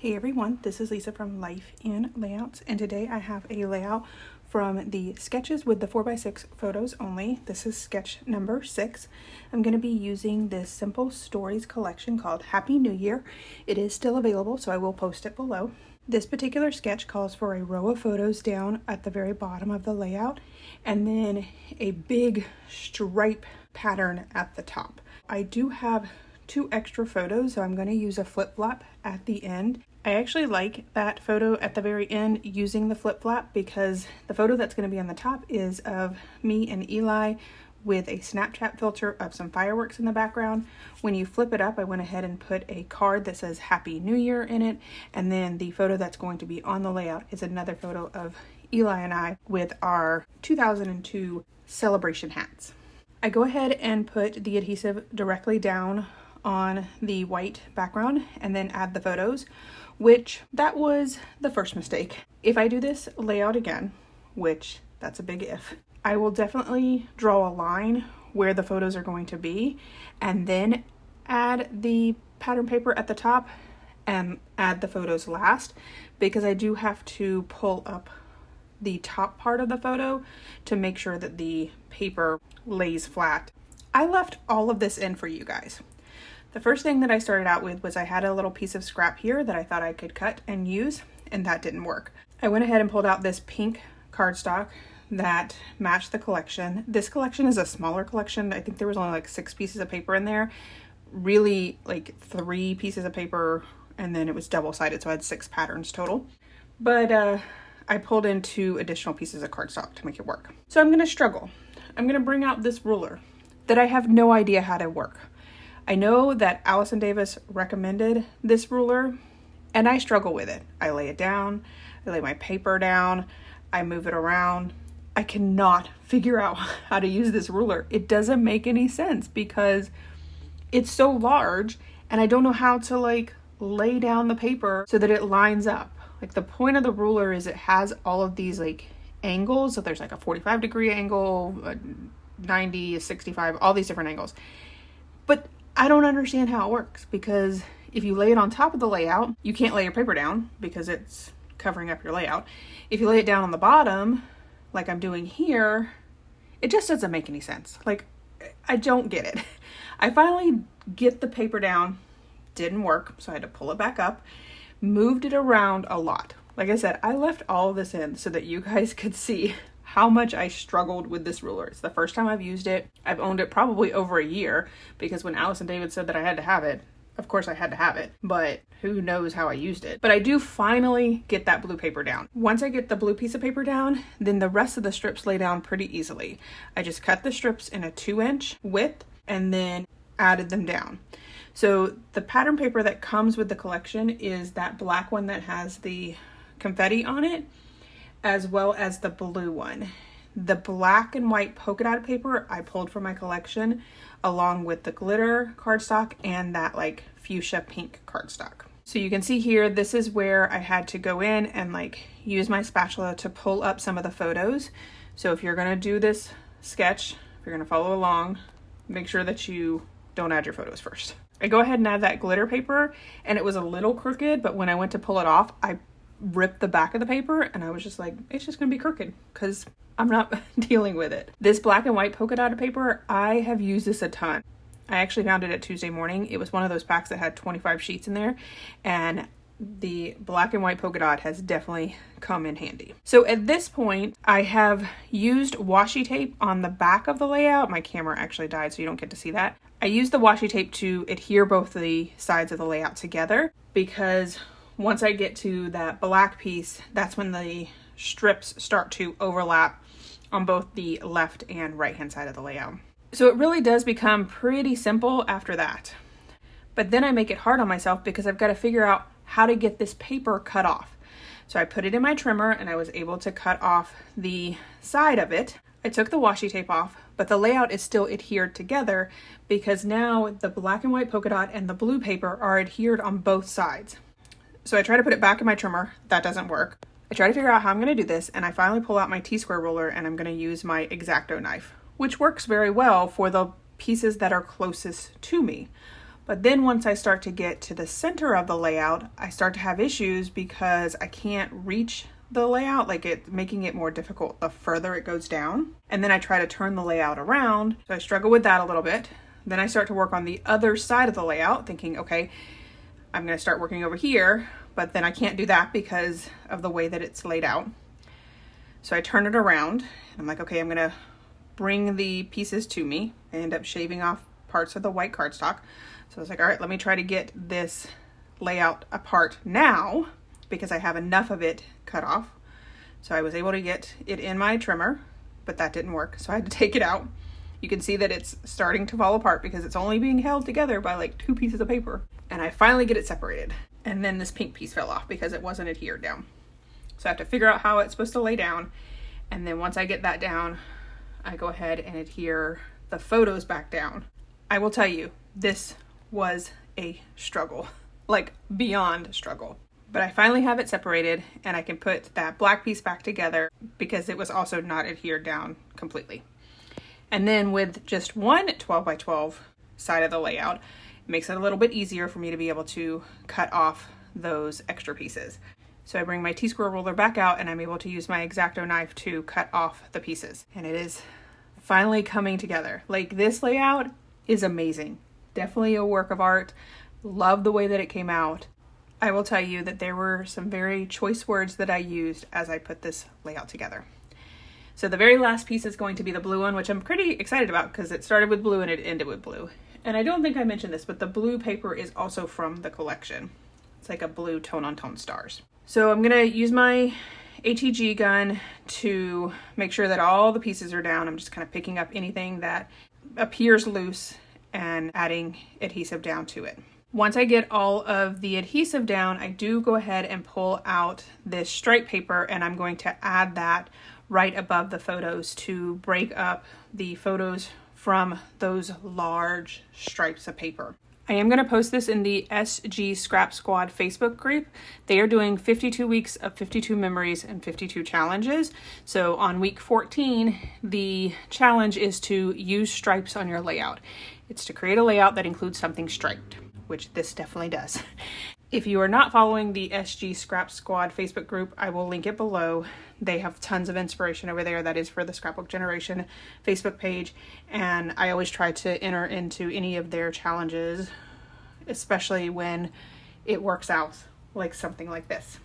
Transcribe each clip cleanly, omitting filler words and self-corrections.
Hey everyone, this is Lisa from Life in Layouts, and today I have a layout from the sketches with the 4x6 photos only. This is sketch number 6. I'm going to be using this Simple Stories collection called Happy New Year. It is still available, so I will post it below. This particular sketch calls for a row of photos down at the very bottom of the layout, and then a big stripe pattern at the top. I do have 2 extra photos, so I'm going to use a flip-flop at the end. I actually like that photo at the very end using the flip-flop because the photo that's going to be on the top is of me and Eli with a Snapchat filter of some fireworks in the background. When you flip it up, I went ahead and put a card that says Happy New Year in it, and then the photo that's going to be on the layout is another photo of Eli and I with our 2002 celebration hats. I go ahead and put the adhesive directly down on the white background and then add the photos, which that was the first mistake. If I do this layout again, which that's a big if, I will definitely draw a line where the photos are going to be and then add the pattern paper at the top and add the photos last, because I do have to pull up the top part of the photo to make sure that the paper lays flat. I left all of this in for you guys. The first thing that I started out with was I had a little piece of scrap here that I thought I could cut and use, and that didn't work. I went ahead and pulled out this pink cardstock that matched the collection. This collection is a smaller collection. I think there was only like 6 pieces of paper in there. Really like 3 pieces of paper, and then it was double-sided, so I had 6 patterns total. But I pulled in 2 additional pieces of cardstock to make it work. So I'm gonna struggle. I'm gonna bring out this ruler that I have no idea how to work. I know that Allison Davis recommended this ruler, and I struggle with it. I lay it down, I lay my paper down, I move it around. I cannot figure out how to use this ruler. It doesn't make any sense because it's so large, and I don't know how to like lay down the paper so that it lines up. Like the point of the ruler is it has all of these like angles. So there's like a 45-degree angle, a 90, a 65, all these different angles. But I don't understand how it works, because if you lay it on top of the layout, you can't lay your paper down because it's covering up your layout. If you lay it down on the bottom, like I'm doing here, it just doesn't make any sense. Like, I don't get it. I finally get the paper down, didn't work, so I had to pull it back up, moved it around a lot. Like I said, I left all of this in so that you guys could see how much I struggled with this ruler. It's the first time I've used it. I've owned it probably over a year, because when Allison David said that I had to have it, of course I had to have it, but who knows how I used it. But I do finally get that blue paper down. Once I get the blue piece of paper down, then the rest of the strips lay down pretty easily. I just cut the strips in a 2-inch width and then added them down. So the pattern paper that comes with the collection is that black one that has the confetti on it, as well as the blue one. The black and white polka dot paper I pulled from my collection along with the glitter cardstock and that like fuchsia pink cardstock. So you can see here, this is where I had to go in and like use my spatula to pull up some of the photos. So if you're gonna do this sketch, if you're gonna follow along, make sure that you don't add your photos first. I go ahead and add that glitter paper, and it was a little crooked, but when I went to pull it off, I ripped the back of the paper, and I was just like, it's just gonna be crooked because I'm not dealing with it. This black and white polka dotted paper, I have used this a ton. I actually found it at Tuesday Morning. It was one of those packs that had 25 sheets in there, and the black and white polka dot has definitely come in handy. So at this point, I have used washi tape on the back of the layout. My camera actually died, so you don't get to see that. I used the washi tape to adhere both the sides of the layout together, because once I get to that black piece, that's when the strips start to overlap on both the left and right hand side of the layout. So it really does become pretty simple after that. But then I make it hard on myself because I've got to figure out how to get this paper cut off. So I put it in my trimmer and I was able to cut off the side of it. I took the washi tape off, but the layout is still adhered together because now the black and white polka dot and the blue paper are adhered on both sides. So I try to put it back in my trimmer. That doesn't work. I try to figure out how I'm going to do this, and I finally pull out my T-square ruler, and I'm going to use my X-Acto knife, which works very well for the pieces that are closest to me. But then once I start to get to the center of the layout, I start to have issues because I can't reach the layout, like it making it more difficult the further it goes down. And then I try to turn the layout around. So I struggle with that a little bit. Then I start to work on the other side of the layout thinking, okay, I'm going to start working over here, but then I can't do that because of the way that it's laid out. So I turn it around and I'm like, okay, I'm going to bring the pieces to me. I end up shaving off parts of the white cardstock. So I was like, all right, let me try to get this layout apart now because I have enough of it cut off. So I was able to get it in my trimmer, but that didn't work. So I had to take it out. You can see that it's starting to fall apart because it's only being held together by like 2 pieces of paper. And I finally get it separated. And then this pink piece fell off because it wasn't adhered down. So I have to figure out how it's supposed to lay down. And then once I get that down, I go ahead and adhere the photos back down. I will tell you, this was a struggle, like beyond struggle. But I finally have it separated and I can put that black piece back together because it was also not adhered down completely. And then with just one 12 by 12 side of the layout, it makes it a little bit easier for me to be able to cut off those extra pieces. So I bring my T-square ruler back out and I'm able to use my X-Acto knife to cut off the pieces. And it is finally coming together. Like, this layout is amazing. Definitely a work of art. Love the way that it came out. I will tell you that there were some very choice words that I used as I put this layout together. So the very last piece is going to be the blue one, which I'm pretty excited about because it started with blue and it ended with blue. And I don't think I mentioned this, but the blue paper is also from the collection. It's like a blue tone-on-tone stars. So I'm gonna use my HEG gun to make sure that all the pieces are down. I'm just kind of picking up anything that appears loose and adding adhesive down to it. Once I get all of the adhesive down, I do go ahead and pull out this stripe paper and I'm going to add that right above the photos to break up the photos from those large stripes of paper. I am going to post this in the SG Scrap Squad Facebook group. They are doing 52 weeks of 52 memories and 52 challenges. So on week 14, the challenge is to use stripes on your layout. It's to create a layout that includes something striped, which this definitely does. If you are not following the SG Scrap Squad Facebook group, I will link it below. They have tons of inspiration over there. That is for the Scrapbook Generation Facebook page. And I always try to enter into any of their challenges, especially when it works out, like something like this.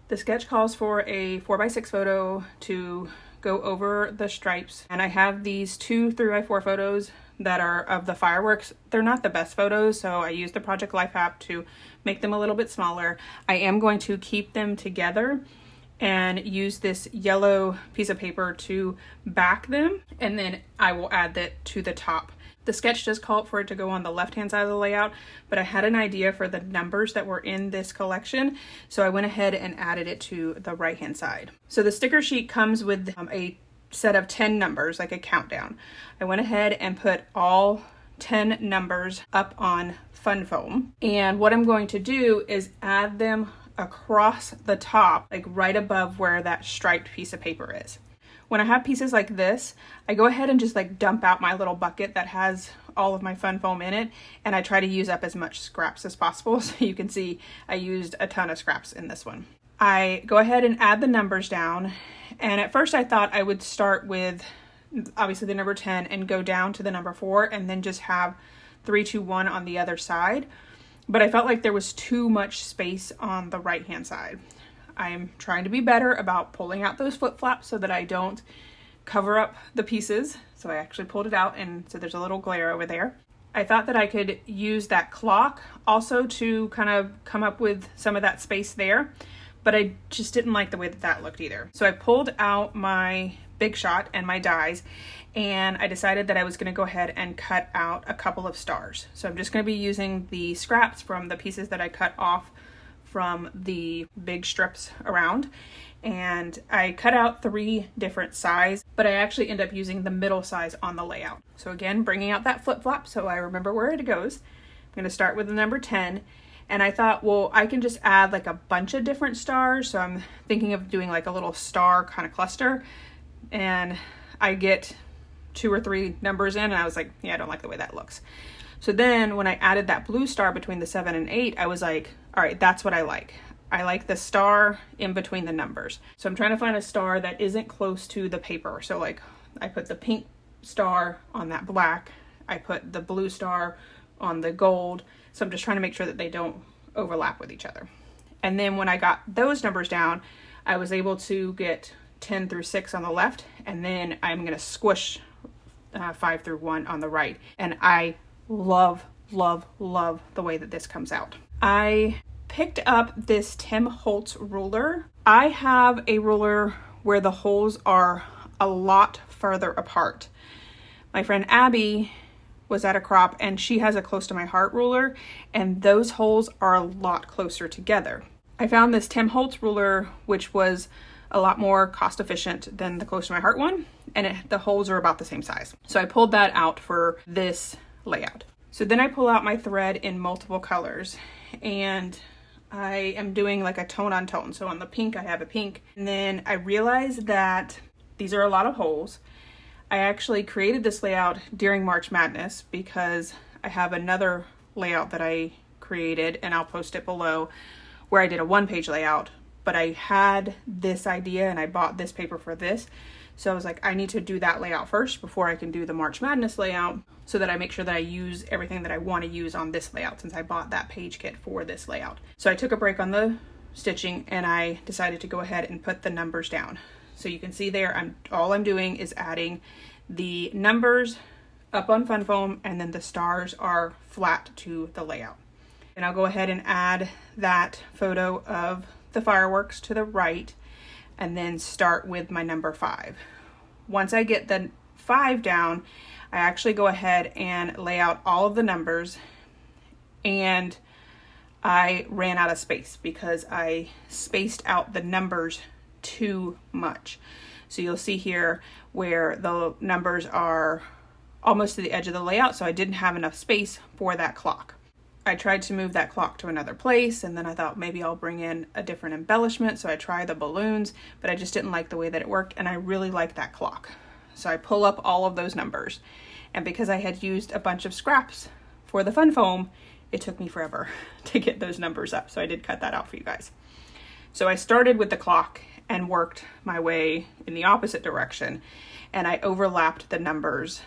The sketch calls for a 4x6 photo to go over the stripes. And I have these 2 3x4 photos that are of the fireworks. They're not the best photos, so I used the Project Life app to make them a little bit smaller. I am going to keep them together and use this yellow piece of paper to back them, and then I will add that to the top. The sketch does call for it to go on the left-hand side of the layout, but I had an idea for the numbers that were in this collection, so I went ahead and added it to the right-hand side. So the sticker sheet comes with a set of 10 numbers, like a countdown. I went ahead and put all 10 numbers up on fun foam. And what I'm going to do is add them across the top, like right above where that striped piece of paper is. When I have pieces like this, I go ahead and just like dump out my little bucket that has all of my fun foam in it, and I try to use up as much scraps as possible. So you can see I used a ton of scraps in this one. I go ahead and add the numbers down, and at first I thought I would start with obviously the number 10 and go down to the number 4 and then just have 3, 2, 1 on the other side. But I felt like there was too much space on the right hand side. I'm trying to be better about pulling out those flip flops so that I don't cover up the pieces. So I actually pulled it out, and so there's a little glare over there. I thought that I could use that clock also to kind of come up with some of that space there, but I just didn't like the way that that looked either. So I pulled out my Big Shot and my dies, and I decided that I was going to go ahead and cut out a couple of stars. So I'm just going to be using the scraps from the pieces that I cut off from the big strips around, and I cut out 3 different sizes, but I actually end up using the middle size on the layout. So again, bringing out that flip flop so I remember where it goes. I'm going to start with the number 10, and I thought, well, I can just add like a bunch of different stars. So I'm thinking of doing like a little star kind of cluster, and I get 2 or 3 numbers in, and I was like, yeah, I don't like the way that looks. So then when I added that blue star between the 7 and 8, I was like, all right, that's what I like. I like the star in between the numbers. So I'm trying to find a star that isn't close to the paper. So like I put the pink star on that black, I put the blue star on the gold. So I'm just trying to make sure that they don't overlap with each other. And then when I got those numbers down, I was able to get 10 through 6 on the left, and then I'm going to squish 5 through 1 on the right. And I love, love, love the way that this comes out. I picked up this Tim Holtz ruler. I have a ruler where the holes are a lot further apart. My friend Abby was at a crop and she has a close to my heart ruler, and those holes are a lot closer together. I found this Tim Holtz ruler, which was a lot more cost efficient than the close to my heart one, and the holes are about the same size. So I pulled that out for this layout. So then I pull out my thread in multiple colors, and I am doing like a tone on tone. So on the pink, I have a pink, and then I realized that these are a lot of holes. I actually created this layout during March Madness because I have another layout that I created, and I'll post it below, where I did a one-page layout, but I had this idea and I bought this paper for this. So I was like, I need to do that layout first before I can do the March Madness layout, so that I make sure that I use everything that I want to use on this layout, since I bought that page kit for this layout. So I took a break on the stitching and I decided to go ahead and put the numbers down. So you can see there, all I'm doing is adding the numbers up on fun foam, and then the stars are flat to the layout. And I'll go ahead and add that photo of the fireworks to the right, and then start with my number 5. Once I get the 5 down, I actually go ahead and lay out all of the numbers, and I ran out of space because I spaced out the numbers too much. So you'll see here where the numbers are almost to the edge of the layout, so I didn't have enough space for that clock. I tried to move that clock to another place, and then I thought maybe I'll bring in a different embellishment. So I tried the balloons, but I just didn't like the way that it worked, and I really like that clock. So I pull up all of those numbers, and because I had used a bunch of scraps for the fun foam, it took me forever to get those numbers up. So I did cut that out for you guys. So I started with the clock and worked my way in the opposite direction, and I overlapped the numbers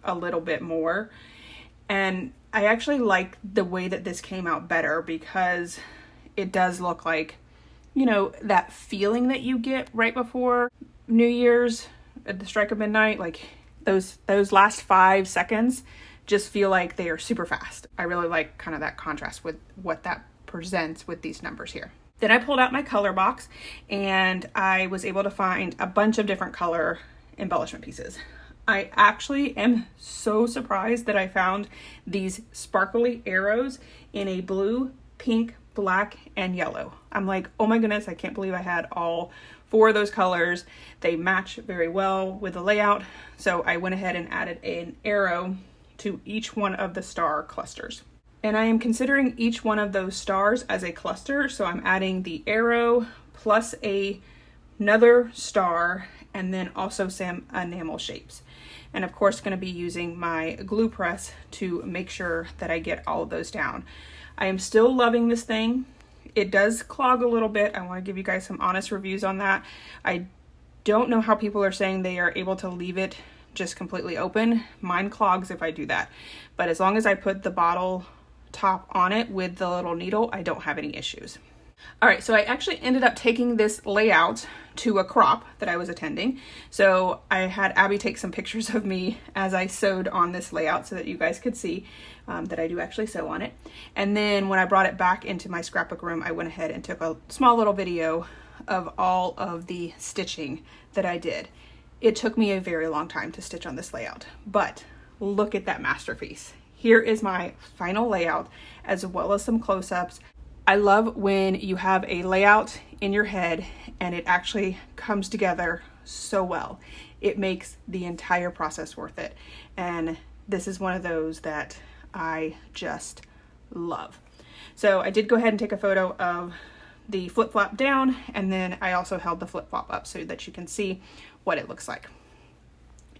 a little bit more. And I actually like the way that this came out better, because it does look like, you know, that feeling that you get right before New Year's at the strike of midnight, like those last 5 seconds just feel like they are super fast. I really like kind of that contrast with what that presents with these numbers here. Then I pulled out my color box, and I was able to find a bunch of different color embellishment pieces. I actually am so surprised that I found these sparkly arrows in a blue, pink, black, and yellow. I'm like, oh my goodness, I can't believe I had all 4 of those colors. They match very well with the layout. So I went ahead and added an arrow to each one of the star clusters. And I am considering each one of those stars as a cluster. So I'm adding the arrow plus another star, and then also some enamel shapes. And of course, going to be using my glue press to make sure that I get all of those down. I am still loving this thing. It does clog a little bit. I want to give you guys some honest reviews on that. I don't know how people are saying they are able to leave it just completely open. Mine clogs if I do that. But as long as I put the bottle top on it with the little needle, I don't have any issues. All right, so I actually ended up taking this layout to a crop that I was attending. So I had Abby take some pictures of me as I sewed on this layout so that you guys could see that I do actually sew on it. And then when I brought it back into my scrapbook room, I went ahead and took a small little video of all of the stitching that I did. It took me a very long time to stitch on this layout, but look at that masterpiece. Here is my final layout, as well as some close-ups. I love when you have a layout in your head and it actually comes together so well. It makes the entire process worth it. And this is one of those that I just love. So I did go ahead and take a photo of the flip-flop down, and then I also held the flip-flop up so that you can see what it looks like.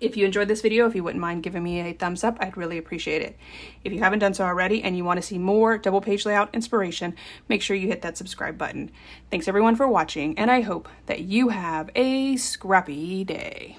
If you enjoyed this video, if you wouldn't mind giving me a thumbs up, I'd really appreciate it. If you haven't done so already and you want to see more double page layout inspiration, make sure you hit that subscribe button. Thanks everyone for watching, and I hope that you have a scrappy day.